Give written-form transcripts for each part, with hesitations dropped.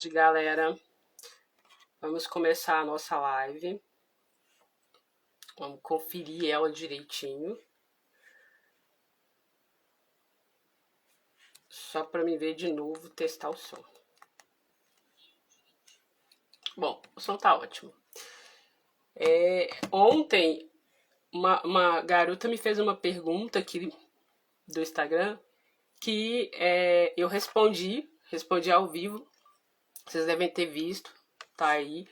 tarde, galera. Vamos começar a nossa live. Vamos conferir ela direitinho. Só para me ver de novo, testar o som. Bom, o som tá ótimo. Ontem, uma garota me fez uma pergunta aqui do Instagram que eu respondi ao vivo. Vocês devem ter visto, tá aí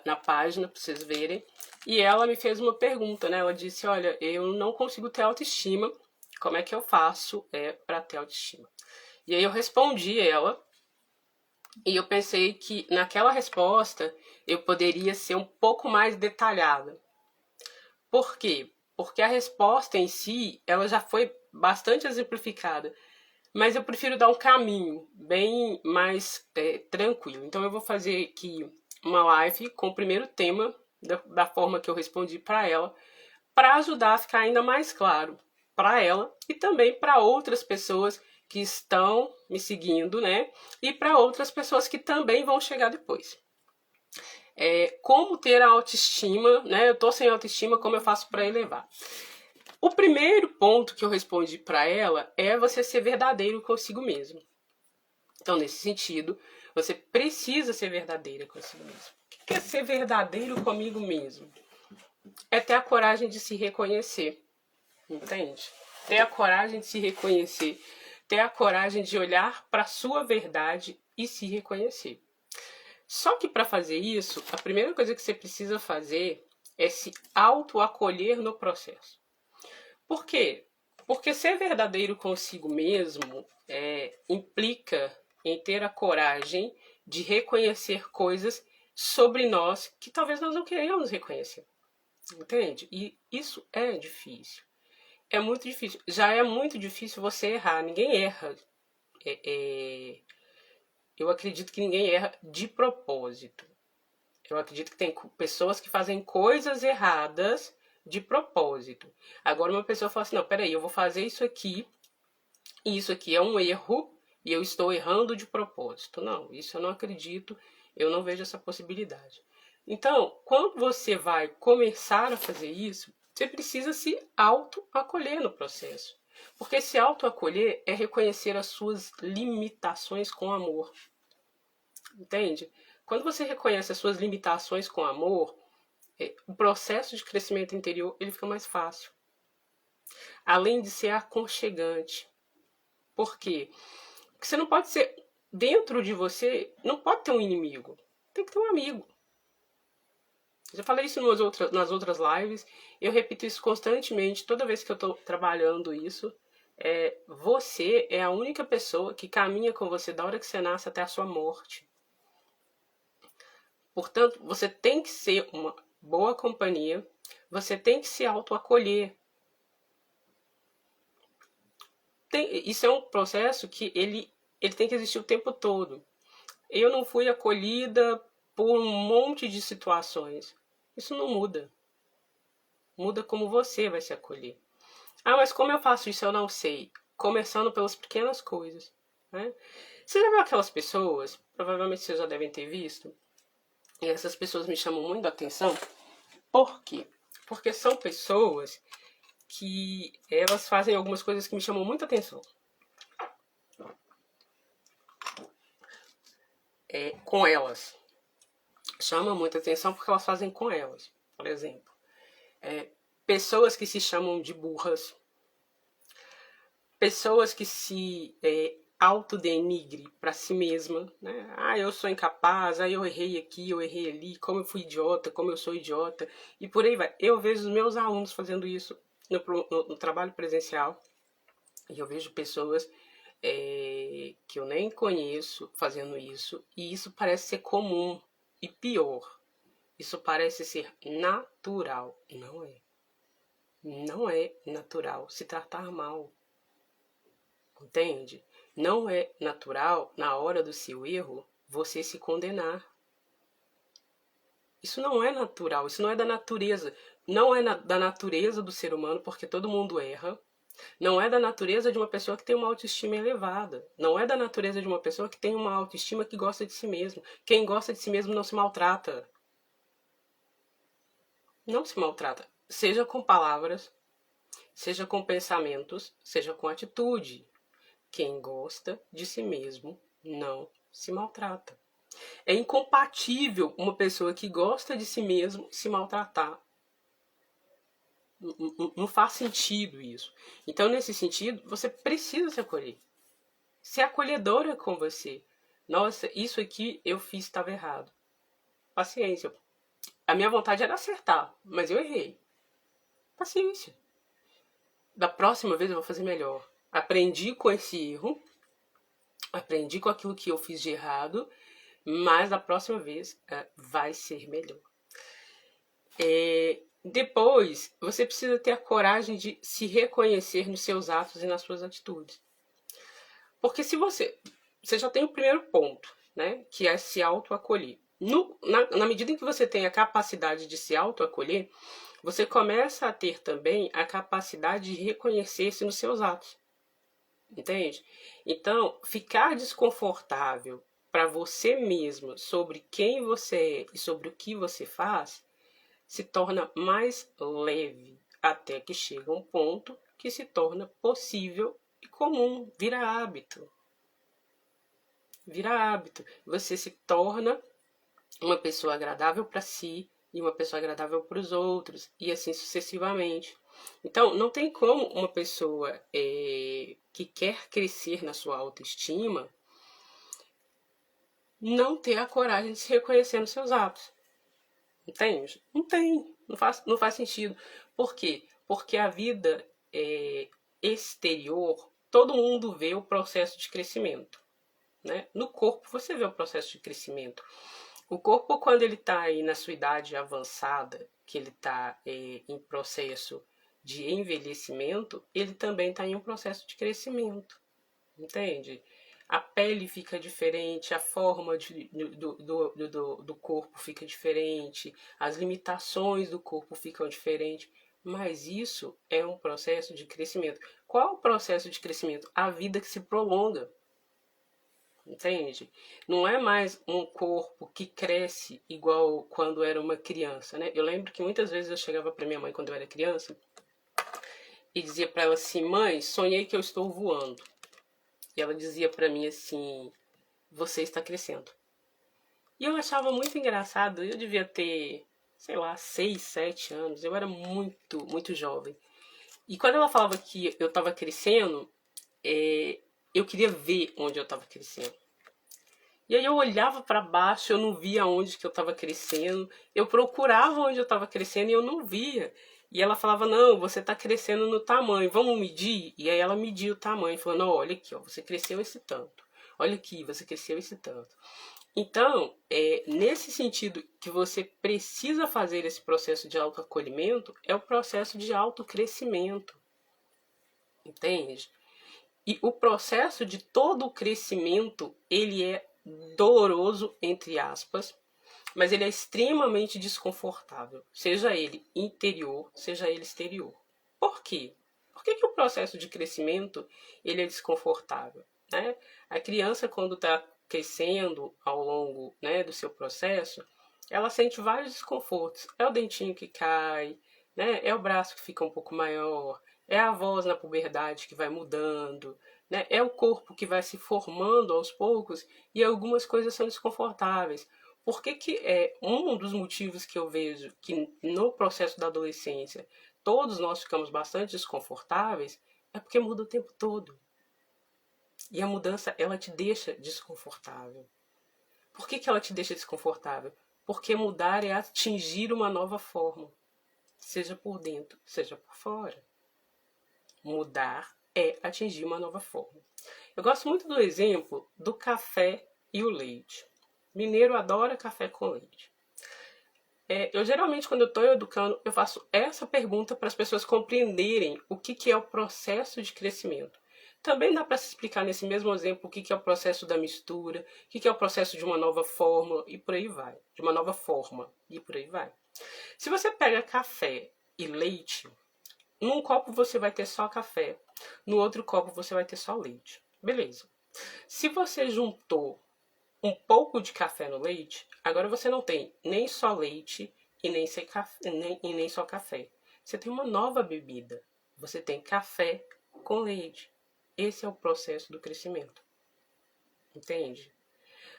na página para vocês verem. E ela me fez uma pergunta, né? Ela disse, olha, eu não consigo ter autoestima, como é que eu faço para ter autoestima? E aí eu respondi ela, e eu pensei que naquela resposta eu poderia ser um pouco mais detalhada. Por quê? Porque a resposta em si, ela já foi bastante exemplificada, mas eu prefiro dar um caminho bem mais tranquilo. Então eu vou fazer aqui uma live com o primeiro tema, da forma que eu respondi para ela, para ajudar a ficar ainda mais claro para ela e também para outras pessoas que estão me seguindo, né? E para outras pessoas que também vão chegar depois. Como ter a autoestima, né? Eu tô sem autoestima, como eu faço para elevar? O primeiro ponto que eu respondi para ela é você ser verdadeiro consigo mesmo. Então, nesse sentido, você precisa ser verdadeira consigo mesmo. O que é ser verdadeiro comigo mesmo? É ter a coragem de se reconhecer, entende? Ter a coragem de se reconhecer, ter a coragem de olhar para a sua verdade e se reconhecer. Só que para fazer isso, a primeira coisa que você precisa fazer é se autoacolher no processo. Por quê? Porque ser verdadeiro consigo mesmo implica em ter a coragem de reconhecer coisas sobre nós que talvez nós não queremos reconhecer. Entende? E isso é difícil. É muito difícil. Já é muito difícil você errar. Ninguém erra. Eu acredito que ninguém erra de propósito. Eu acredito que tem pessoas que fazem coisas erradas de propósito. Agora uma pessoa fala assim, não, peraí, eu vou fazer isso aqui, e isso aqui é um erro, e eu estou errando de propósito. Não, isso eu não acredito, eu não vejo essa possibilidade. Então, quando você vai começar a fazer isso, você precisa se autoacolher no processo. Porque se autoacolher é reconhecer as suas limitações com amor. Entende? Quando você reconhece as suas limitações com amor, o processo de crescimento interior ele fica mais fácil. Além de ser aconchegante. Por quê? Porque você não pode ser... Dentro de você, não pode ter um inimigo. Tem que ter um amigo. Já falei isso nas outras lives. Eu repito isso constantemente. Toda vez que eu estou trabalhando isso. Você é a única pessoa que caminha com você da hora que você nasce até a sua morte. Portanto, você tem que ser uma boa companhia, você tem que se autoacolher. Isso é um processo que ele tem que existir o tempo todo. Eu não fui acolhida por um monte de situações. Isso não muda. Muda como você vai se acolher. Ah, mas como eu faço isso? Eu não sei. Começando pelas pequenas coisas. Né? Você já viu aquelas pessoas, provavelmente vocês já devem ter visto, e essas pessoas me chamam muito a atenção. Por quê? Porque são pessoas que elas fazem algumas coisas que me chamam muita atenção. Com elas. Chama muita atenção porque elas fazem com elas. Por exemplo, pessoas que se chamam de burras. Pessoas que se autodenigre para si mesma. Né? Ah, eu sou incapaz, eu errei aqui, eu errei ali, como eu fui idiota, como eu sou idiota. E por aí vai. Eu vejo os meus alunos fazendo isso no trabalho presencial. E eu vejo pessoas que eu nem conheço fazendo isso. E isso parece ser comum. E pior, isso parece ser natural. Não é. Não é natural se tratar mal. Entende? Não é natural, na hora do seu erro, você se condenar. Isso não é natural, isso não é da natureza. Não é da natureza do ser humano, porque todo mundo erra. Não é da natureza de uma pessoa que tem uma autoestima elevada. Não é da natureza de uma pessoa que tem uma autoestima que gosta de si mesmo. Quem gosta de si mesmo não se maltrata. Não se maltrata. Seja com palavras, seja com pensamentos, seja com atitude. Quem gosta de si mesmo não se maltrata. É incompatível uma pessoa que gosta de si mesmo se maltratar. Não faz sentido isso. Então, nesse sentido, você precisa se acolher. Ser acolhedora com você. Nossa, isso aqui eu fiz estava errado. Paciência. A minha vontade era acertar, mas eu errei. Paciência. Da próxima vez eu vou fazer melhor. Aprendi com esse erro, aprendi com aquilo que eu fiz de errado, mas da próxima vez vai ser melhor. Depois, você precisa ter a coragem de se reconhecer nos seus atos e nas suas atitudes. Porque se você já tem o primeiro ponto, né, que é se autoacolher. Na medida em que você tem a capacidade de se autoacolher, você começa a ter também a capacidade de reconhecer-se nos seus atos. Entende? Então, ficar desconfortável para você mesmo sobre quem você é e sobre o que você faz se torna mais leve, até que chega um ponto que se torna possível e comum, vira hábito. Vira hábito. Você se torna uma pessoa agradável para si e uma pessoa agradável para os outros, e assim sucessivamente. Então, não tem como uma pessoa que quer crescer na sua autoestima não ter a coragem de se reconhecer nos seus atos. Entende? Não tem. Não faz sentido. Por quê? Porque a vida exterior, todo mundo vê o processo de crescimento. Né? No corpo, você vê o processo de crescimento. O corpo, quando ele está aí na sua idade avançada, que ele está em processo de envelhecimento, ele também está em um processo de crescimento. Entende? A pele fica diferente, a forma do corpo fica diferente, as limitações do corpo ficam diferentes, mas isso é um processo de crescimento. Qual é o processo de crescimento? A vida que se prolonga. Entende? Não é mais um corpo que cresce igual quando era uma criança, né? Eu lembro que muitas vezes eu chegava para minha mãe quando eu era criança e dizia para ela assim: mãe, sonhei que eu estou voando. E ela dizia para mim assim: você está crescendo. E eu achava muito engraçado, eu devia ter, sei lá, 6, 7 anos, eu era muito, muito jovem. E quando ela falava que eu estava crescendo, eu queria ver onde eu estava crescendo. E aí eu olhava para baixo, eu não via onde que eu estava crescendo, eu procurava onde eu estava crescendo e eu não via. E ela falava: não, você está crescendo no tamanho, vamos medir? E aí ela media o tamanho, falando: não, olha aqui, ó, você cresceu esse tanto. Olha aqui, você cresceu esse tanto. Então, nesse sentido que você precisa fazer esse processo de autoacolhimento, é o processo de autocrescimento. Entende? E o processo de todo o crescimento, ele é doloroso, entre aspas, mas ele é extremamente desconfortável, seja ele interior, seja ele exterior. Por quê? Por que o processo de crescimento ele é desconfortável? Né? A criança, quando está crescendo ao longo, né, do seu processo, ela sente vários desconfortos. É o dentinho que cai, né? É o braço que fica um pouco maior, é a voz na puberdade que vai mudando, né? É o corpo que vai se formando aos poucos e algumas coisas são desconfortáveis. Por que é um dos motivos que eu vejo que no processo da adolescência todos nós ficamos bastante desconfortáveis é porque muda o tempo todo. E a mudança, ela te deixa desconfortável. Por que ela te deixa desconfortável? Porque mudar é atingir uma nova forma, seja por dentro, seja por fora. Mudar é atingir uma nova forma. Eu gosto muito do exemplo do café e o leite. Mineiro adora café com leite. Eu geralmente, quando eu estou educando, eu faço essa pergunta para as pessoas compreenderem o que é o processo de crescimento. Também dá para se explicar nesse mesmo exemplo o que é o processo da mistura, o que é o processo de uma nova fórmula e por aí vai. De uma nova forma e por aí vai. Se você pega café e leite, num copo você vai ter só café, No outro copo você vai ter só leite. Beleza. Se você juntou um pouco de café no leite, agora você não tem nem só leite e nem só café. Você tem uma nova bebida. Você tem café com leite. Esse é o processo do crescimento. Entende?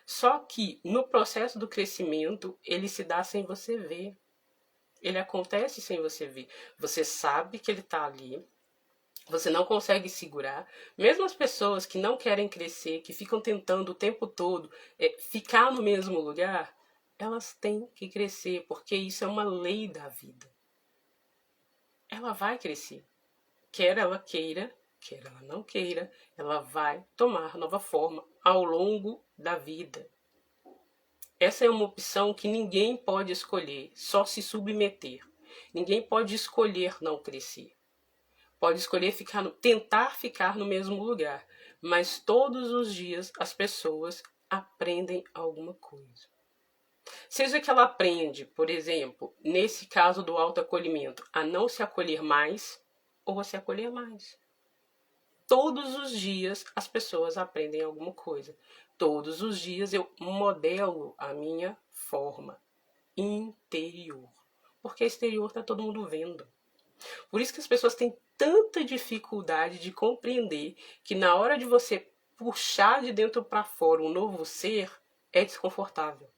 Só que no processo do crescimento, ele se dá sem você ver. Ele acontece sem você ver. Você sabe que ele está ali. Você não consegue segurar. Mesmo as pessoas que não querem crescer, que ficam tentando o tempo todo ficar no mesmo lugar, elas têm que crescer, porque isso é uma lei da vida. Ela vai crescer. Quer ela queira, quer ela não queira, ela vai tomar nova forma ao longo da vida. Essa é uma opção que ninguém pode escolher, só se submeter. Ninguém pode escolher não crescer. Pode escolher tentar ficar no mesmo lugar, mas todos os dias as pessoas aprendem alguma coisa. Seja que ela aprende, por exemplo, nesse caso do autoacolhimento, a não se acolher mais ou a se acolher mais. Todos os dias as pessoas aprendem alguma coisa. Todos os dias eu modelo a minha forma interior. Porque exterior está todo mundo vendo. Por isso que as pessoas têm tanta dificuldade de compreender que na hora de você puxar de dentro para fora um novo ser, é desconfortável.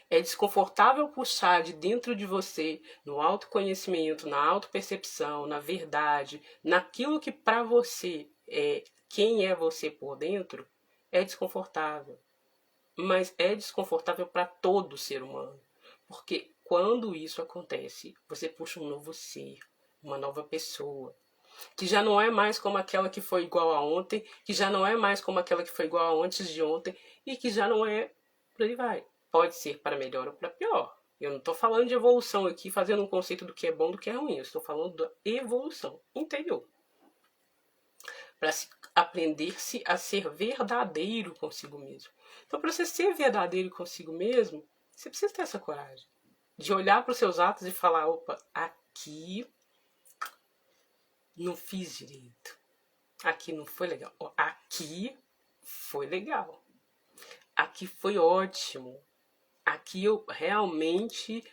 É desconfortável puxar de dentro de você, no autoconhecimento, na autopercepção, na verdade, naquilo que para você é quem é você por dentro, é desconfortável. Mas é desconfortável para todo ser humano. Porque quando isso acontece, você puxa um novo ser, uma nova pessoa, que já não é mais como aquela que foi igual a ontem, que já não é mais como aquela que foi igual a antes de ontem, e que já não é, por aí vai. Pode ser para melhor ou para pior. Eu não estou falando de evolução aqui, fazendo um conceito do que é bom e do que é ruim. Eu estou falando da evolução interior. Para aprender-se a ser verdadeiro consigo mesmo. Então, para você ser verdadeiro consigo mesmo, você precisa ter essa coragem de olhar para os seus atos e falar: opa, aqui não fiz direito. Aqui não foi legal. Aqui foi legal. Aqui foi ótimo. Aqui eu realmente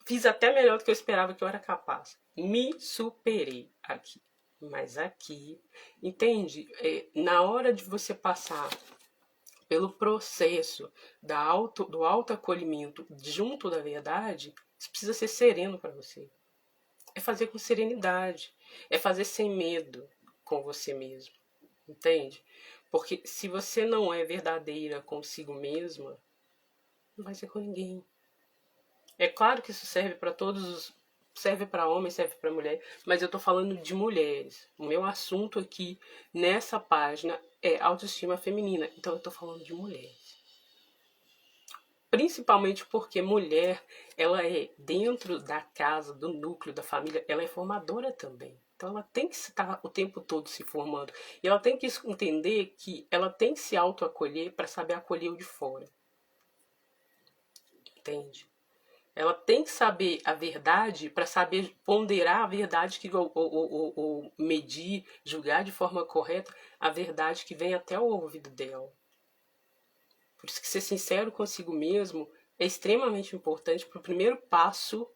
fiz até melhor do que eu esperava que eu era capaz. Me superei aqui. Mas aqui, entende? Na hora de você passar pelo processo do autoacolhimento junto da verdade, isso precisa ser sereno para você. É fazer com serenidade. É fazer sem medo com você mesmo. Entende? Porque se você não é verdadeira consigo mesma, não vai ser com ninguém. É claro que isso serve para todos, serve para homem, serve para mulher, mas eu tô falando de mulheres. O meu assunto aqui nessa página é autoestima feminina, então eu tô falando de mulheres. Principalmente porque mulher, ela é dentro da casa, do núcleo, da família, ela é formadora também. Então ela tem que estar o tempo todo se formando. E ela tem que entender que ela tem que se autoacolher para saber acolher o de fora. Entende? Ela tem que saber a verdade para saber ponderar a verdade ou medir, julgar de forma correta a verdade que vem até o ouvido dela. Por isso que ser sincero consigo mesmo é extremamente importante para o primeiro passo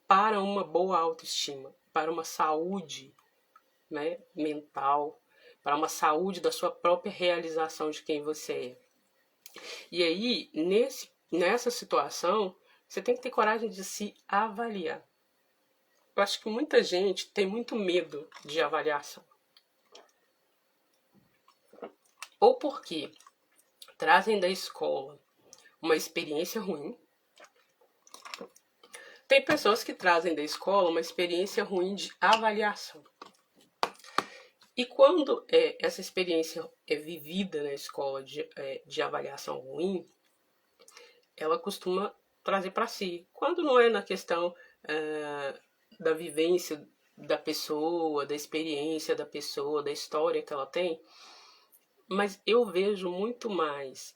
para uma boa autoestima, para uma saúde, né, mental, para uma saúde da sua própria realização de quem você é. E aí, nessa situação, você tem que ter coragem de se avaliar. Eu acho que muita gente tem muito medo de avaliação. Ou porque trazem da escola uma experiência ruim. Tem pessoas que trazem da escola uma experiência ruim de avaliação. E quando essa experiência é vivida na escola de avaliação ruim, ela costuma trazer para si. Quando não é na questão da vivência da pessoa, da experiência da pessoa, da história que ela tem, mas eu vejo muito mais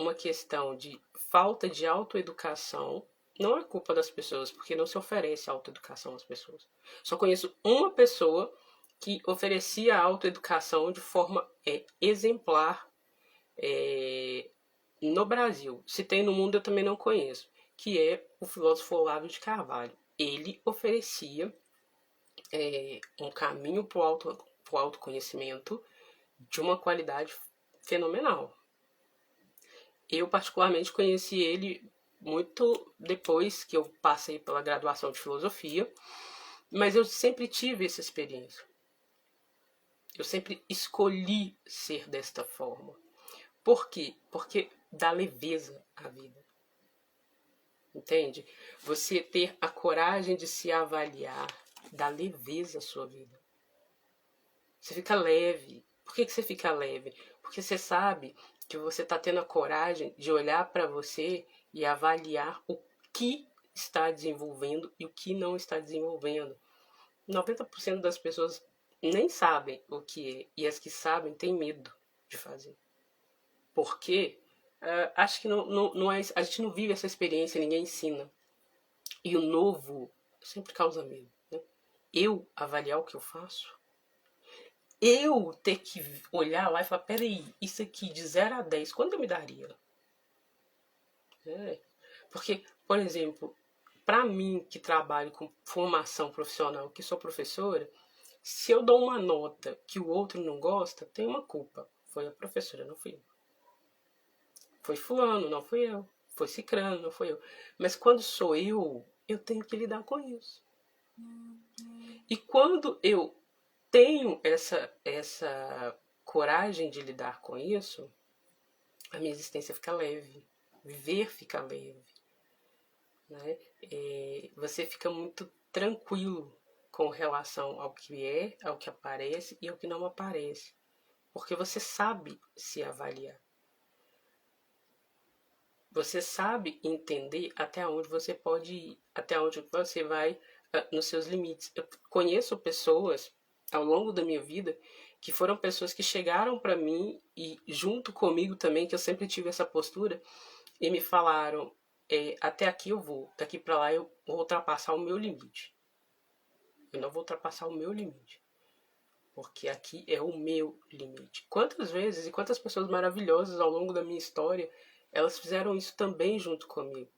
uma questão de falta de autoeducação Não é culpa das pessoas, porque não se oferece autoeducação às pessoas. Só conheço uma pessoa que oferecia autoeducação de forma exemplar no Brasil. Se tem no mundo, eu também não conheço, que é o filósofo Olavo de Carvalho. Ele oferecia um caminho para o autoconhecimento de uma qualidade fenomenal. Eu, particularmente, conheci ele muito depois que eu passei pela graduação de filosofia, mas eu sempre tive essa experiência. Eu sempre escolhi ser desta forma. Por quê? Porque dá leveza à vida. Entende? Você ter a coragem de se avaliar dá leveza à sua vida. Você fica leve. Por que você fica leve? Porque você sabe que você está tendo a coragem de olhar para você e avaliar o que está desenvolvendo e o que não está desenvolvendo. 90% das pessoas nem sabem o que é, e as que sabem têm medo de fazer. Porque acho que não é, a gente não vive essa experiência, ninguém ensina. E o novo sempre causa medo. Né? Eu avaliar o que eu faço, eu ter que olhar lá e falar, peraí, isso aqui de 0 a 10, quanto eu me daria? Porque, por exemplo, para mim que trabalho com formação profissional, que sou professora, se eu dou uma nota que o outro não gosta, tem uma culpa. Foi a professora, não fui eu. Foi fulano, não fui eu. Foi cicrano, não fui eu. Mas quando sou eu tenho que lidar com isso. E quando eu tenho essa coragem de lidar com isso, a minha existência fica leve. Viver fica leve. Né? Você fica muito tranquilo com relação ao que é, ao que aparece e ao que não aparece. Porque você sabe se avaliar. Você sabe entender até onde você pode ir, até onde você vai nos seus limites. Eu conheço pessoas ao longo da minha vida que foram pessoas que chegaram para mim e junto comigo também, que eu sempre tive essa postura, e me falaram, até aqui eu vou, daqui para lá eu vou ultrapassar o meu limite. Eu não vou ultrapassar o meu limite. Porque aqui é o meu limite. Quantas vezes e quantas pessoas maravilhosas ao longo da minha história, elas fizeram isso também junto comigo.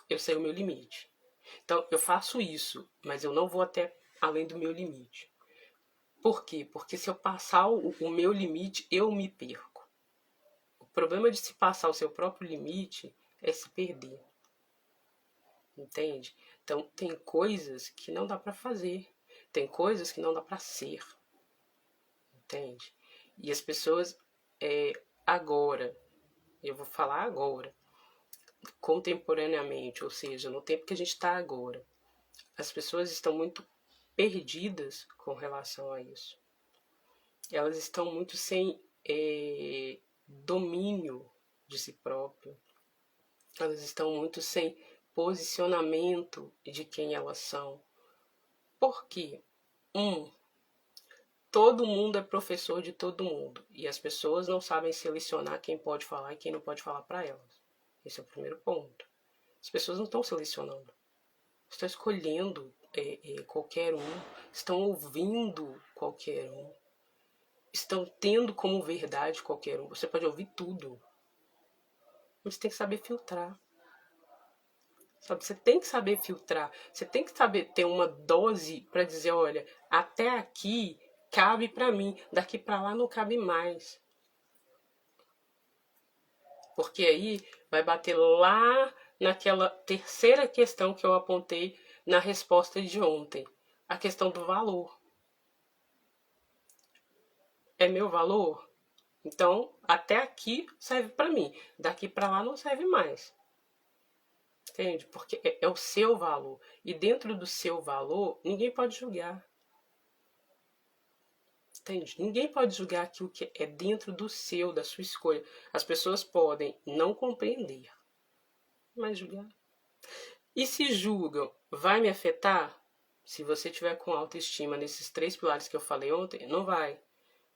Eu sei o meu limite. Então, eu faço isso, mas eu não vou até além do meu limite. Por quê? Porque se eu passar o meu limite, eu me perco. O problema de se passar o seu próprio limite é se perder. Entende? Então, tem coisas que não dá para fazer. Tem coisas que não dá para ser. Entende? E as pessoas agora, eu vou falar agora, contemporaneamente, ou seja, no tempo que a gente está agora, as pessoas estão muito perdidas com relação a isso. Elas estão muito sem domínio de si próprio. Elas estão muito sem posicionamento de quem elas são. Por quê? Todo mundo é professor de todo mundo. E as pessoas não sabem selecionar quem pode falar e quem não pode falar para elas. Esse é o primeiro ponto. As pessoas não estão selecionando. Estão escolhendo qualquer um. Estão ouvindo qualquer um. Estão tendo como verdade qualquer um. Você pode ouvir tudo. Mas você tem que saber filtrar. Sabe? Você tem que saber filtrar. Você tem que saber ter uma dose para dizer, olha, até aqui cabe para mim, daqui para lá não cabe mais. Porque aí vai bater lá naquela terceira questão que eu apontei na resposta de ontem, a questão do valor. É meu valor? Então, até aqui serve para mim, daqui para lá não serve mais. Entende? Porque é o seu valor. E dentro do seu valor, ninguém pode julgar. Entende? Ninguém pode julgar aquilo que é dentro do seu, da sua escolha. As pessoas podem não compreender, mas julgar. E se julgam, vai me afetar? Se você tiver com autoestima nesses 3 pilares que eu falei ontem, não vai.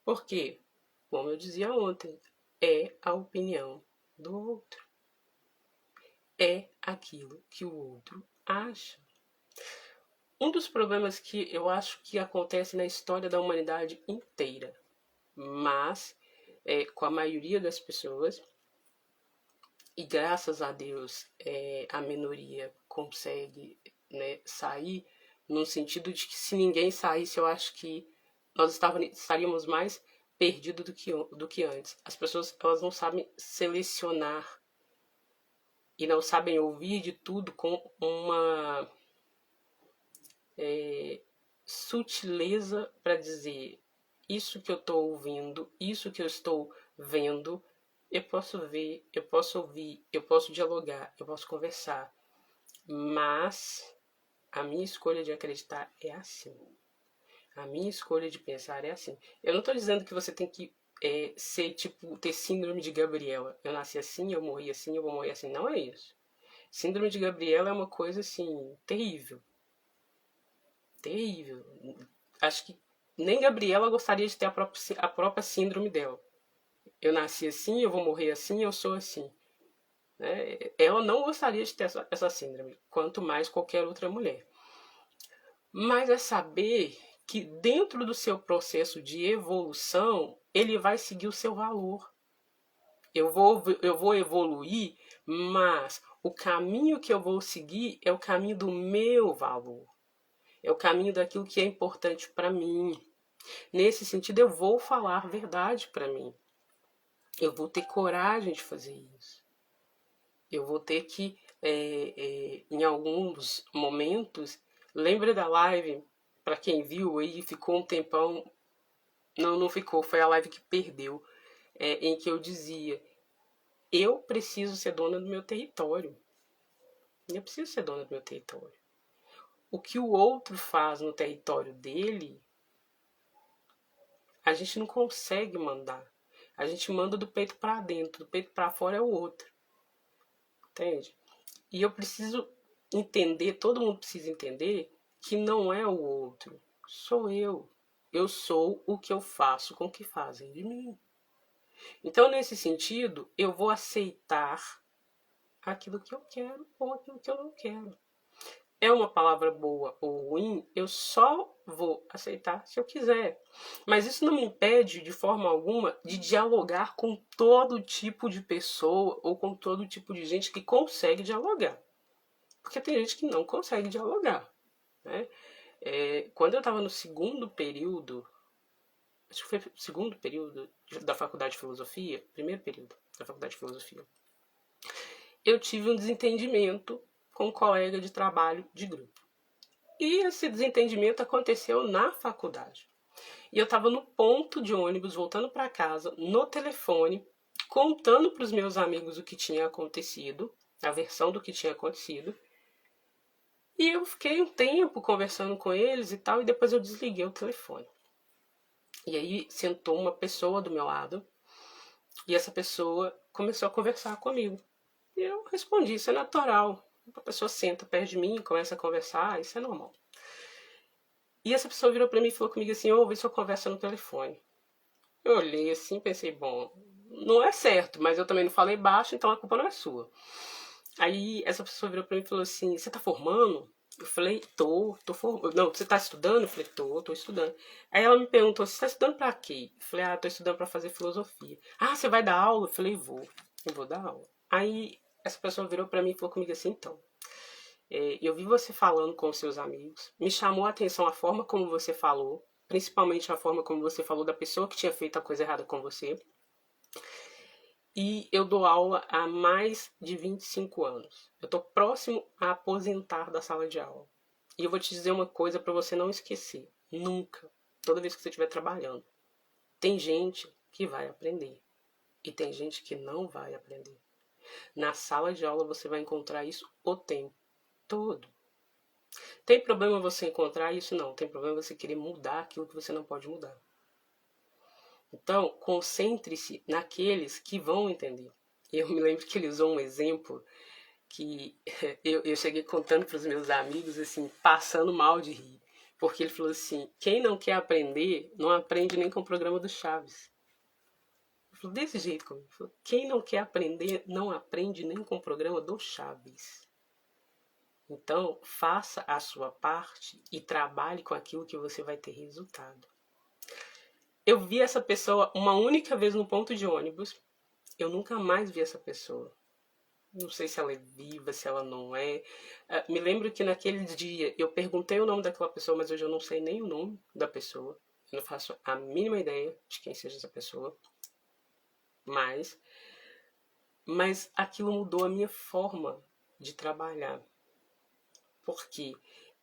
Por quê? Como eu dizia ontem, é a opinião do outro. é aquilo que o outro acha. Um dos problemas que eu acho que acontece na história da humanidade inteira, mas com a maioria das pessoas, e graças a Deus a minoria consegue, né, sair, no sentido de que se ninguém saísse, eu acho que nós estaríamos mais perdidos do que antes. As pessoas, elas não sabem selecionar e não sabem ouvir de tudo com uma sutileza para dizer: isso que eu estou ouvindo, isso que eu estou vendo, eu posso ver, eu posso ouvir, eu posso dialogar, eu posso conversar, mas a minha escolha de acreditar é assim. A minha escolha de pensar é assim. Eu não estou dizendo que você tem que ser tipo, ter síndrome de Gabriela. Eu nasci assim, eu morri assim, eu vou morrer assim. Não é isso. Síndrome de Gabriela é uma coisa assim, terrível. Terrível. Acho que nem Gabriela gostaria de ter a própria síndrome dela. Eu nasci assim, eu vou morrer assim, eu sou assim. Né? Ela não gostaria de ter essa síndrome, quanto mais qualquer outra mulher. Mas é saber que dentro do seu processo de evolução, ele vai seguir o seu valor. Eu vou evoluir, mas o caminho que eu vou seguir é o caminho do meu valor. É o caminho daquilo que é importante para mim. Nesse sentido, eu vou falar a verdade para mim. Eu vou ter coragem de fazer isso. Eu vou ter que, em alguns momentos, lembra da live, para quem viu aí, ficou um tempão, não ficou, foi a live que perdeu, em que eu dizia, eu preciso ser dona do meu território. Eu preciso ser dona do meu território. O que o outro faz no território dele, a gente não consegue mandar. A gente manda do peito para dentro, do peito para fora é o outro. Entende? E eu preciso entender, todo mundo precisa entender que não é o outro, sou eu. Eu sou o que eu faço com o que fazem de mim. Então, nesse sentido, eu vou aceitar aquilo que eu quero ou aquilo que eu não quero. É uma palavra boa ou ruim, eu só vou aceitar se eu quiser. Mas isso não me impede, de forma alguma, de dialogar com todo tipo de pessoa ou com todo tipo de gente que consegue dialogar. Porque tem gente que não consegue dialogar. Né? Quando eu estava no segundo período, acho que foi o segundo período da faculdade de filosofia, primeiro período da faculdade de filosofia, eu tive um desentendimento com um colega de trabalho de grupo. E esse desentendimento aconteceu na faculdade. E eu estava no ponto de ônibus, voltando para casa, no telefone, contando para os meus amigos o que tinha acontecido, a versão do que tinha acontecido. E eu fiquei um tempo conversando com eles e tal, e depois eu desliguei o telefone. E aí sentou uma pessoa do meu lado, e essa pessoa começou a conversar comigo. E eu respondi, isso é natural. A pessoa senta perto de mim, começa a conversar, isso é normal. E essa pessoa virou pra mim e falou comigo assim, ouve sua conversa no telefone. Eu olhei assim, pensei, bom, não é certo, mas eu também não falei baixo, então a culpa não é sua. Aí essa pessoa virou pra mim e falou assim, você tá formando? Eu falei, tô formando. Não, você tá estudando? Eu falei, tô estudando. Aí ela me perguntou, você tá estudando pra quê? Eu falei, tô estudando pra fazer filosofia. Ah, você vai dar aula? Eu falei, eu vou dar aula. Aí essa pessoa virou pra mim e falou comigo assim, então, eu vi você falando com os seus amigos, me chamou a atenção a forma como você falou, principalmente a forma como você falou da pessoa que tinha feito a coisa errada com você. E eu dou aula há mais de 25 anos. Eu estou próximo a aposentar da sala de aula. E eu vou te dizer uma coisa para você não esquecer. Nunca, toda vez que você estiver trabalhando, tem gente que vai aprender. E tem gente que não vai aprender. Na sala de aula você vai encontrar isso o tempo todo. Tem problema você encontrar isso? Não. Tem problema você querer mudar aquilo que você não pode mudar. Então, concentre-se naqueles que vão entender. Eu me lembro que ele usou um exemplo que eu cheguei contando para os meus amigos, assim, passando mal de rir. Porque ele falou assim, quem não quer aprender, não aprende nem com o programa do Chaves. falou desse jeito comigo. Ele falou, quem não quer aprender, não aprende nem com o programa do Chaves. Então, faça a sua parte e trabalhe com aquilo que você vai ter resultado. Eu vi essa pessoa uma única vez no ponto de ônibus. Eu nunca mais vi essa pessoa. Não sei se ela é viva, se ela não é. Me lembro que naquele dia eu perguntei o nome daquela pessoa, mas hoje eu não sei nem o nome da pessoa. Eu não faço a mínima ideia de quem seja essa pessoa. Mas aquilo mudou a minha forma de trabalhar. Porque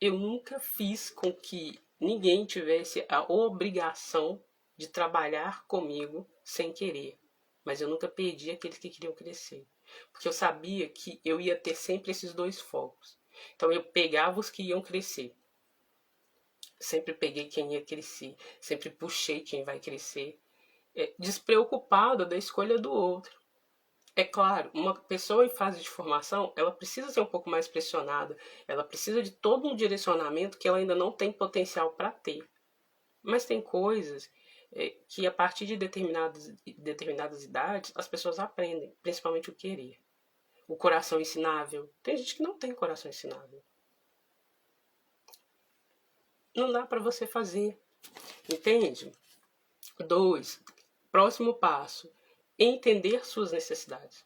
eu nunca fiz com que ninguém tivesse a obrigação de trabalhar comigo sem querer. Mas eu nunca perdi aqueles que queriam crescer. Porque eu sabia que eu ia ter sempre esses dois focos. Então eu pegava os que iam crescer. Sempre peguei quem ia crescer. Sempre puxei quem vai crescer. Despreocupado da escolha do outro. É claro, uma pessoa em fase de formação, ela precisa ser um pouco mais pressionada. Ela precisa de todo um direcionamento que ela ainda não tem potencial para ter. Mas tem coisas que a partir de determinadas idades as pessoas aprendem, principalmente o querer. O coração ensinável. Tem gente que não tem coração ensinável. Não dá para você fazer. Entende? 2. Próximo passo. Entender suas necessidades.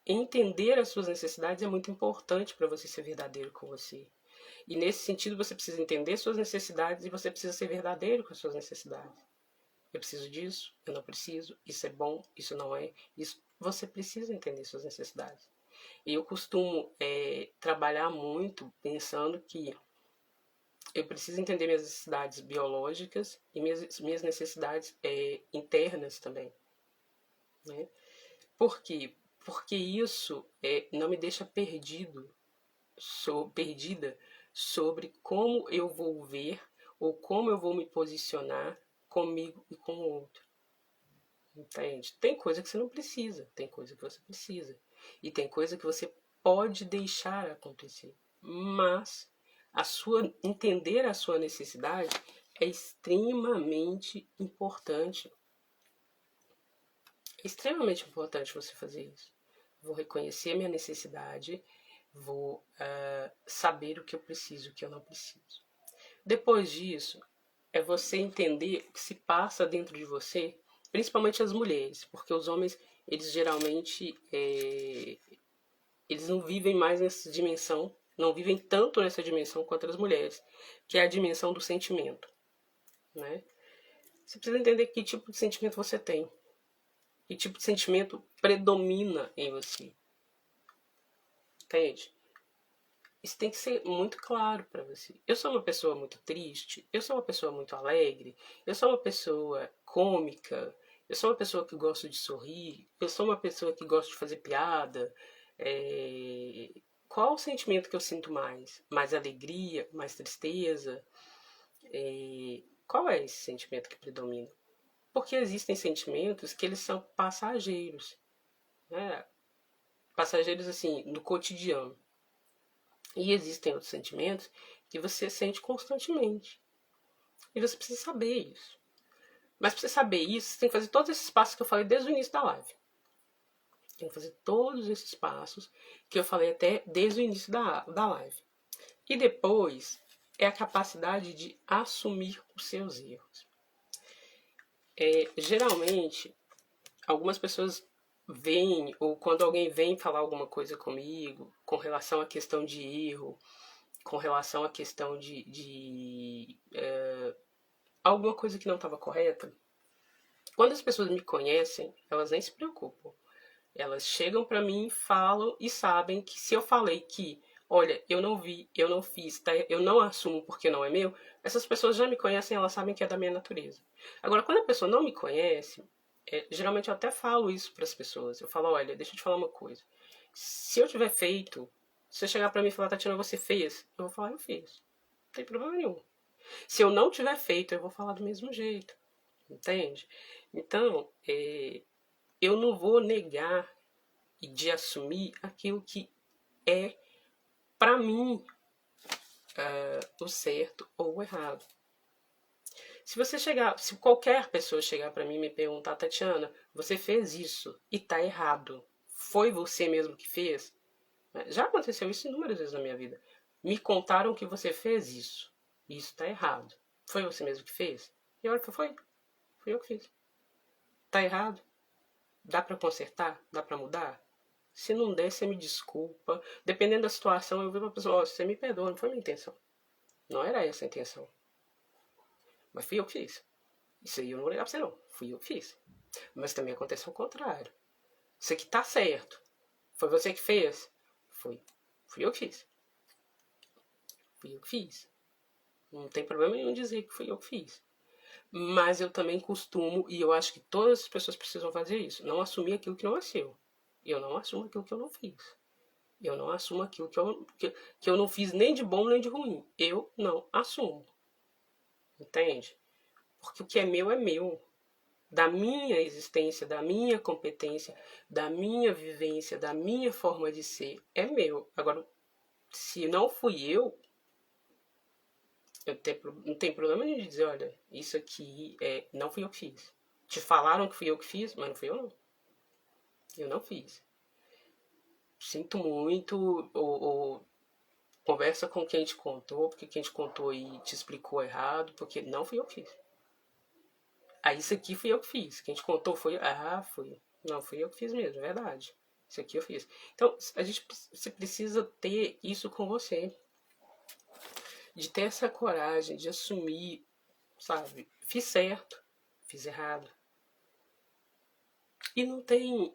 Entender as suas necessidades é muito importante para você ser verdadeiro com você. E nesse sentido você precisa entender suas necessidades e você precisa ser verdadeiro com as suas necessidades. Eu preciso disso, eu não preciso, isso é bom, isso não é. Isso, você precisa entender suas necessidades. E eu costumo trabalhar muito pensando que eu preciso entender minhas necessidades biológicas e minhas necessidades internas também. Né? Por quê? Porque isso não me deixa perdida sobre como eu vou ver ou como eu vou me posicionar comigo e com o outro. Entende? Tem coisa que você não precisa, tem coisa que você precisa. E tem coisa que você pode deixar acontecer. Mas entender a sua necessidade é extremamente importante. É extremamente importante você fazer isso. Vou reconhecer a minha necessidade, vou saber o que eu preciso e o que eu não preciso. Depois disso, é você entender o que se passa dentro de você, principalmente as mulheres, porque os homens, eles geralmente eles não vivem mais nessa dimensão, não vivem tanto nessa dimensão quanto as mulheres, que é a dimensão do sentimento. Né? Você precisa entender que tipo de sentimento você tem, que tipo de sentimento predomina em você. Entende? Isso tem que ser muito claro para você. Eu sou uma pessoa muito triste, eu sou uma pessoa muito alegre, eu sou uma pessoa cômica, eu sou uma pessoa que gosta de sorrir, eu sou uma pessoa que gosta de fazer piada. Qual o sentimento que eu sinto mais? Mais alegria, mais tristeza? Qual é esse sentimento que predomina? Porque existem sentimentos que eles são passageiros, né? Passageiros assim, no cotidiano. E existem outros sentimentos que você sente constantemente. E você precisa saber isso. Mas para você saber isso, você tem que fazer todos esses passos que eu falei desde o início da live. Tem que fazer todos esses passos que eu falei até desde o início da live. E depois é a capacidade de assumir os seus erros. Geralmente, algumas pessoas vêm, ou quando alguém vem falar alguma coisa comigo com relação à questão de erro, com relação à questão de alguma coisa que não estava correta, quando as pessoas me conhecem, elas nem se preocupam. Elas chegam para mim, falam e sabem que se eu falei que, olha, eu não vi, eu não fiz, tá? Eu não assumo porque não é meu, essas pessoas já me conhecem, elas sabem que é da minha natureza. Agora, quando a pessoa não me conhece, geralmente eu até falo isso para as pessoas. Eu falo, olha, deixa eu te falar uma coisa. Se eu tiver feito, se você chegar para mim e falar, Tatiana, você fez? Eu vou falar, eu fiz. Não tem problema nenhum. Se eu não tiver feito, eu vou falar do mesmo jeito. Entende? Então, eu não vou negar e de assumir aquilo que é, para mim, o certo ou o errado. Se qualquer pessoa chegar pra mim e me perguntar, Tatiana, você fez isso e tá errado. Foi você mesmo que fez? Já aconteceu isso inúmeras vezes na minha vida. Me contaram que você fez isso. E isso tá errado. Foi você mesmo que fez? E olha que foi. Fui eu que fiz. Tá errado? Dá pra consertar? Dá pra mudar? Se não der, você me desculpa. Dependendo da situação, eu vi pra pessoa, você me perdoa, não foi minha intenção. Não era essa a intenção. Mas fui eu que fiz. Isso aí eu não vou negar pra você não. Fui eu que fiz. Mas também aconteceu o contrário. Isso aqui tá certo. Foi você que fez? Foi. Fui eu que fiz. Fui eu que fiz. Não tem problema nenhum dizer que fui eu que fiz. Mas eu também costumo, e eu acho que todas as pessoas precisam fazer isso, não assumir aquilo que não é seu. Eu não assumo aquilo que eu não fiz. Eu não assumo aquilo que eu não fiz nem de bom nem de ruim. Eu não assumo. Entende? Porque o que é meu. Da minha existência, da minha competência, da minha vivência, da minha forma de ser, é meu. Agora, se não fui eu não tem problema nenhum de dizer, olha, isso aqui não fui eu que fiz. Te falaram que fui eu que fiz, mas não fui eu não. Eu não fiz. Sinto muito, ou conversa com quem te contou, porque quem te contou e te explicou errado, porque não fui eu que fiz. Ah, isso aqui fui eu que fiz. Quem te contou foi, fui. Não, fui eu que fiz mesmo, é verdade. Isso aqui eu fiz. Então, você precisa ter isso com você. De ter essa coragem de assumir, sabe? Fiz certo, fiz errado. E não tem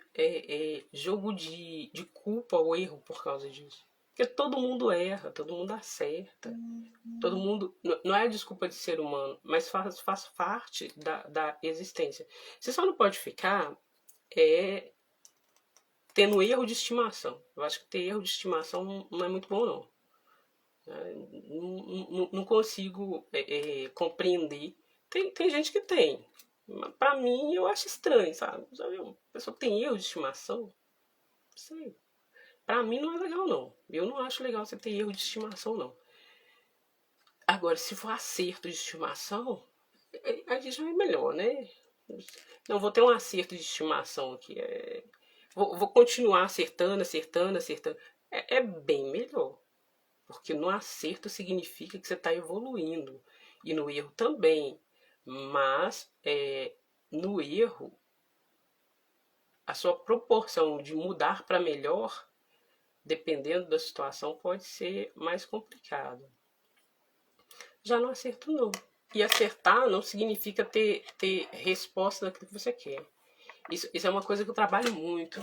jogo de culpa ou erro por causa disso. Porque todo mundo erra, todo mundo acerta. Todo mundo. Não é desculpa de ser humano, mas faz parte da existência. Você só não pode ficar tendo erro de estimação. Eu acho que ter erro de estimação não é muito bom, não. Não consigo compreender. Tem gente que tem. Pra mim, eu acho estranho, sabe? Sabe, uma pessoa que tem erro de estimação, não sei. Pra mim não é legal, não. Eu não acho legal você ter erro de estimação, não. Agora, se for acerto de estimação, aí já é melhor, né? Não, vou ter um acerto de estimação aqui. Vou continuar acertando. É bem melhor. Porque no acerto significa que você está evoluindo. E no erro também. Mas no erro, a sua proporção de mudar para melhor, dependendo da situação, pode ser mais complicado. Já no acerto, não. E acertar não significa ter resposta daquilo que você quer. Isso é uma coisa que eu trabalho muito,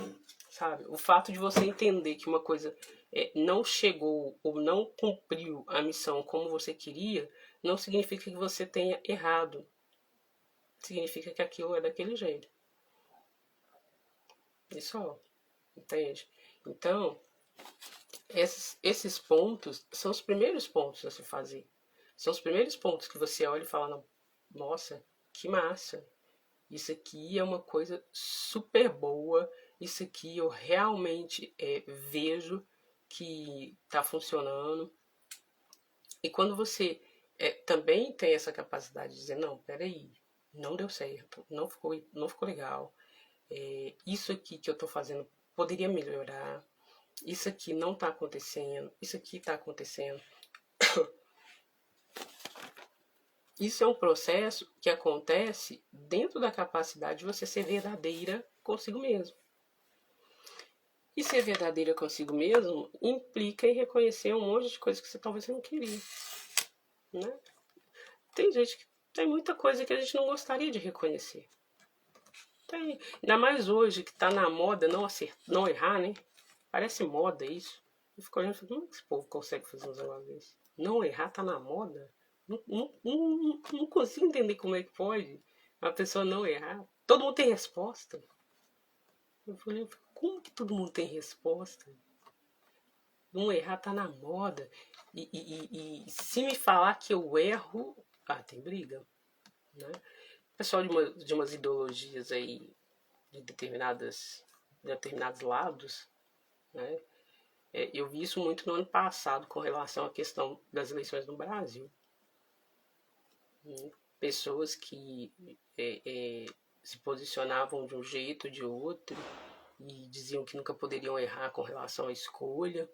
sabe? O fato de você entender que uma coisa não chegou ou não cumpriu a missão como você queria, não significa que você tenha errado. Significa que aquilo é daquele jeito. Isso, ó, entende? Então, esses pontos são os primeiros pontos a se fazer. São os primeiros pontos que você olha e fala, nossa, que massa. Isso aqui é uma coisa super boa. Isso aqui eu realmente vejo que está funcionando. E quando você também tem essa capacidade de dizer, não, peraí, não deu certo, não ficou legal. Isso aqui que eu estou fazendo poderia melhorar. Isso aqui não está acontecendo. Isso aqui está acontecendo. Isso é um processo que acontece dentro da capacidade de você ser verdadeira consigo mesmo. E ser verdadeira consigo mesmo implica em reconhecer um monte de coisas que você talvez não queria. Né? Tem muita coisa que a gente não gostaria de reconhecer. Tem. Ainda mais hoje que tá na moda não errar, né? Parece moda isso. Eu fico olhando e falo, como é que esse povo consegue fazer uns negócios desses? Não errar tá na moda? Não consigo entender como é que pode uma pessoa não errar. Todo mundo tem resposta. Eu falei, como que todo mundo tem resposta? Não errar tá na moda. E se me falar que eu erro, tem briga. Né? O pessoal de umas ideologias aí, de determinados lados, né? Eu vi isso muito no ano passado com relação à questão das eleições no Brasil. pessoas que se posicionavam de um jeito ou de outro e diziam que nunca poderiam errar com relação à escolha.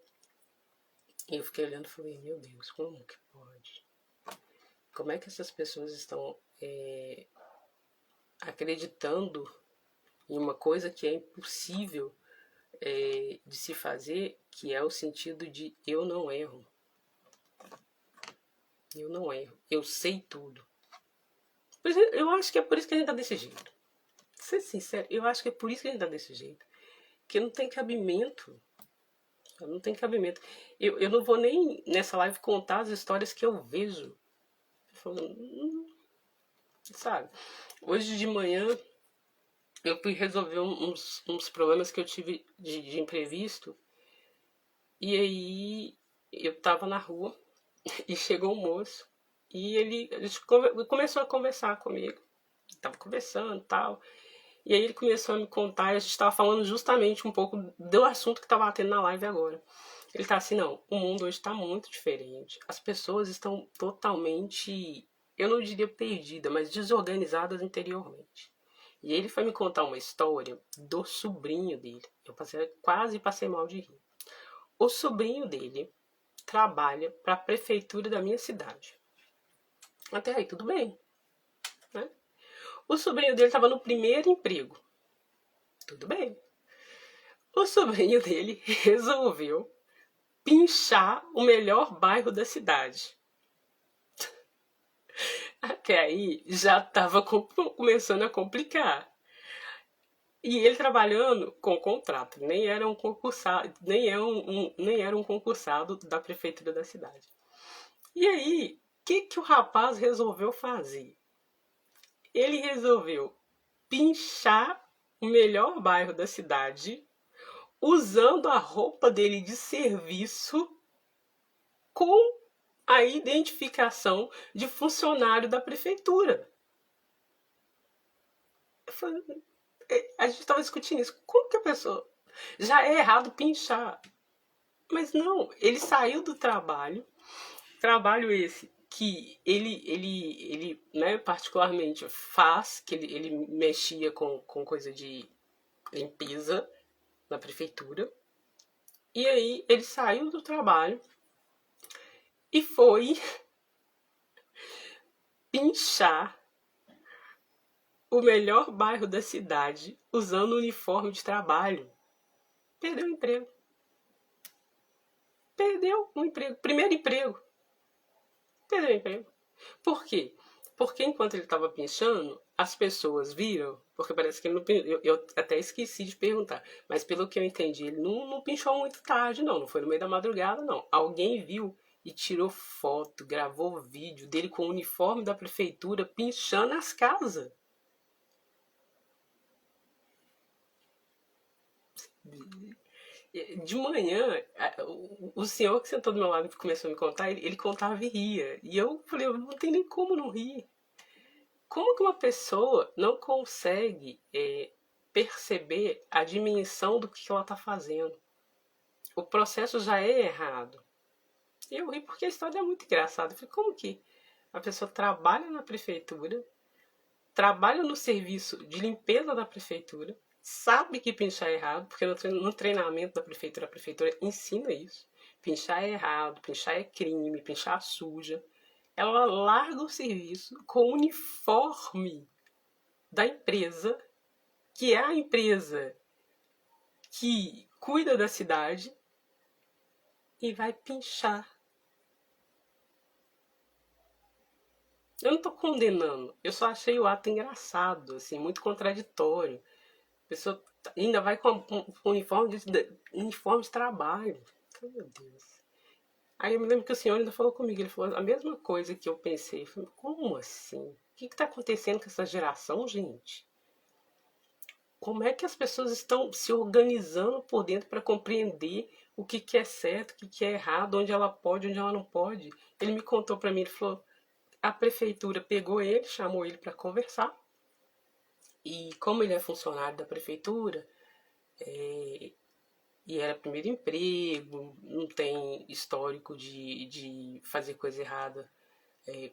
E eu fiquei olhando e falei, meu Deus, como que pode? Como é que essas pessoas estão acreditando em uma coisa que é impossível de se fazer, que é o sentido de eu não erro. Eu não erro. Eu sei tudo. Eu acho que é por isso que a gente tá desse jeito. Pra ser sincero, eu acho que é por isso que a gente tá desse jeito. Que não tem cabimento. Não tem cabimento. Eu não vou nem nessa live contar as histórias que eu vejo. Sabe? Hoje de manhã eu fui resolver uns problemas que eu tive de imprevisto. E aí eu tava na rua e chegou um moço. E a gente começou a conversar comigo. Tava conversando e tal. E aí ele começou a me contar, e a gente estava falando justamente um pouco do assunto que tá batendo na live agora. Ele tá assim, não, o mundo hoje tá muito diferente. As pessoas estão totalmente, eu não diria perdida, mas desorganizadas interiormente. E ele foi me contar uma história do sobrinho dele. Quase passei mal de rir. O sobrinho dele trabalha para a prefeitura da minha cidade. Até aí tudo bem, né? O sobrinho dele estava no primeiro emprego. Tudo bem. O sobrinho dele resolveu pinchar o melhor bairro da cidade. Até aí já estava começando a complicar. E ele trabalhando com contrato, nem era um concursado, nem era um concursado da prefeitura da cidade. E aí, o que o rapaz resolveu fazer? Ele resolveu pinchar o melhor bairro da cidade usando a roupa dele de serviço com a identificação de funcionário da prefeitura. A gente estava discutindo isso. Como que a pessoa... Já é errado pinchar. Mas não, ele saiu do trabalho esse que ele né, particularmente faz, que ele mexia com coisa de limpeza na prefeitura. E aí ele saiu do trabalho e foi pinchar o melhor bairro da cidade usando o uniforme de trabalho. Perdeu o emprego. Perdeu o emprego. Primeiro emprego. Perdeu o emprego. Por quê? Porque enquanto ele estava pinchando, as pessoas viram, porque parece que ele não eu até esqueci de perguntar, mas pelo que eu entendi, ele não pinchou muito tarde, não foi no meio da madrugada, não. Alguém viu e tirou foto, gravou vídeo dele com o uniforme da prefeitura pinchando as casas. De manhã, o senhor que sentou do meu lado e começou a me contar, ele contava e ria. E eu falei, eu não tem nem como não rir. Como que uma pessoa não consegue perceber a dimensão do que ela está fazendo? O processo já é errado. E eu ri porque a história é muito engraçada. Eu falei, como que a pessoa trabalha na prefeitura, trabalha no serviço de limpeza da prefeitura, sabe que pinchar é errado, porque no treinamento da prefeitura, a prefeitura ensina isso. Pinchar é errado, pinchar é crime, pinchar suja. Ela larga o serviço com o uniforme da empresa, que é a empresa que cuida da cidade, e vai pinchar. Eu não estou condenando, eu só achei o ato engraçado, assim, muito contraditório. A pessoa ainda vai com uniforme de trabalho. Meu Deus. Aí eu me lembro que o senhor ainda falou comigo, ele falou a mesma coisa que eu pensei. Eu falei, como assim? O que está acontecendo com essa geração, gente? Como é que as pessoas estão se organizando por dentro para compreender o que é certo, o que é errado, onde ela pode, onde ela não pode? Ele me contou para mim, ele falou, a prefeitura pegou ele, chamou ele para conversar, e como ele é funcionário da prefeitura, e era primeiro emprego, não tem histórico de fazer coisa errada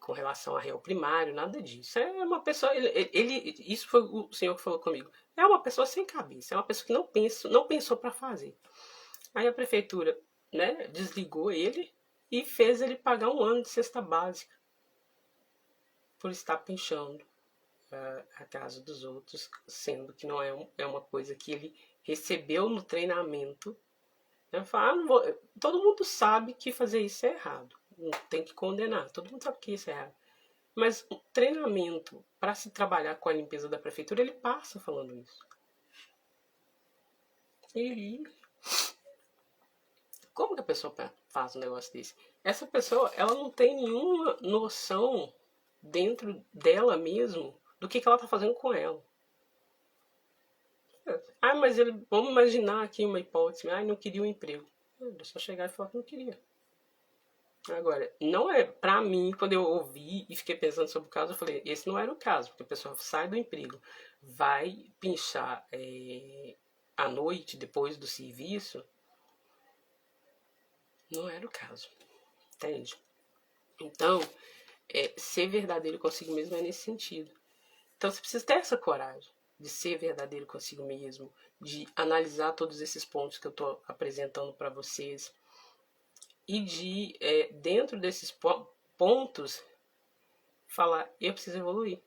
com relação a réu primário, nada disso. É uma pessoa, isso foi o senhor que falou comigo. É uma pessoa sem cabeça, é uma pessoa que não pensou para fazer. Aí a prefeitura, né, desligou ele e fez ele pagar 1 ano de cesta básica por estar pinchando a casa dos outros, sendo que não é uma coisa que ele recebeu no treinamento. Eu falo, todo mundo sabe que fazer isso é errado, não tem que condenar, todo mundo sabe que isso é errado. Mas o treinamento para se trabalhar com a limpeza da prefeitura, ele passa falando isso. E como que a pessoa faz um negócio desse? Essa pessoa, ela não tem nenhuma noção dentro dela mesmo do que ela está fazendo com ela. Ah, mas vamos imaginar aqui uma hipótese. Ah, não queria um emprego. É só chegar e falar que não queria. Agora, não é pra mim, quando eu ouvi e fiquei pensando sobre o caso, eu falei, esse não era o caso, porque a pessoa sai do emprego, vai pinchar à noite, depois do serviço, não era o caso, entende? Então, ser verdadeiro consigo mesmo é nesse sentido. Então, você precisa ter essa coragem de ser verdadeiro consigo mesmo, de analisar todos esses pontos que eu estou apresentando para vocês, e de, dentro desses pontos, falar, eu preciso evoluir.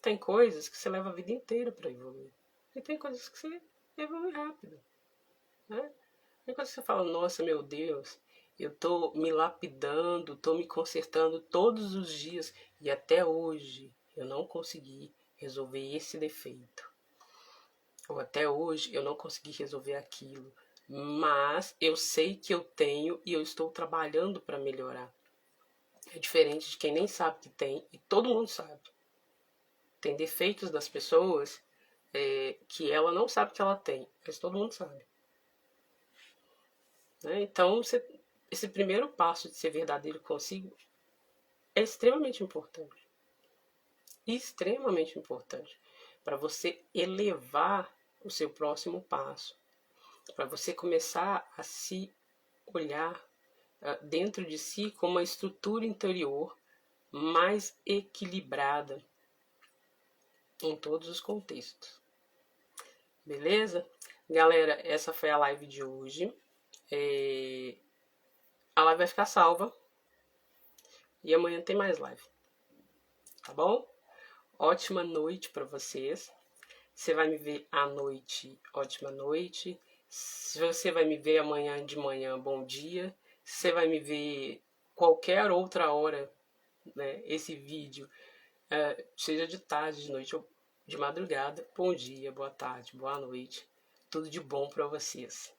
Tem coisas que você leva a vida inteira para evoluir. E tem coisas que você evolui rápido. Né? Tem coisas que você fala, nossa, meu Deus, eu tô me lapidando, tô me consertando todos os dias e até hoje eu não consegui resolver esse defeito. Ou até hoje eu não consegui resolver aquilo. Mas eu sei que eu tenho e eu estou trabalhando para melhorar. É diferente de quem nem sabe que tem e todo mundo sabe. Tem defeitos das pessoas que ela não sabe que ela tem, mas todo mundo sabe. Né? Então, esse primeiro passo de ser verdadeiro consigo é extremamente importante. Extremamente importante. Para você elevar o seu próximo passo. Para você começar a se olhar dentro de si com uma estrutura interior mais equilibrada em todos os contextos. Beleza? Galera, essa foi a live de hoje. A live vai ficar salva. E amanhã tem mais live. Tá bom? Ótima noite para vocês. Você vai me ver à noite, ótima noite. Se você vai me ver amanhã de manhã, bom dia. Se você vai me ver qualquer outra hora, né, esse vídeo, seja de tarde, de noite ou de madrugada, bom dia, boa tarde, boa noite. Tudo de bom para vocês.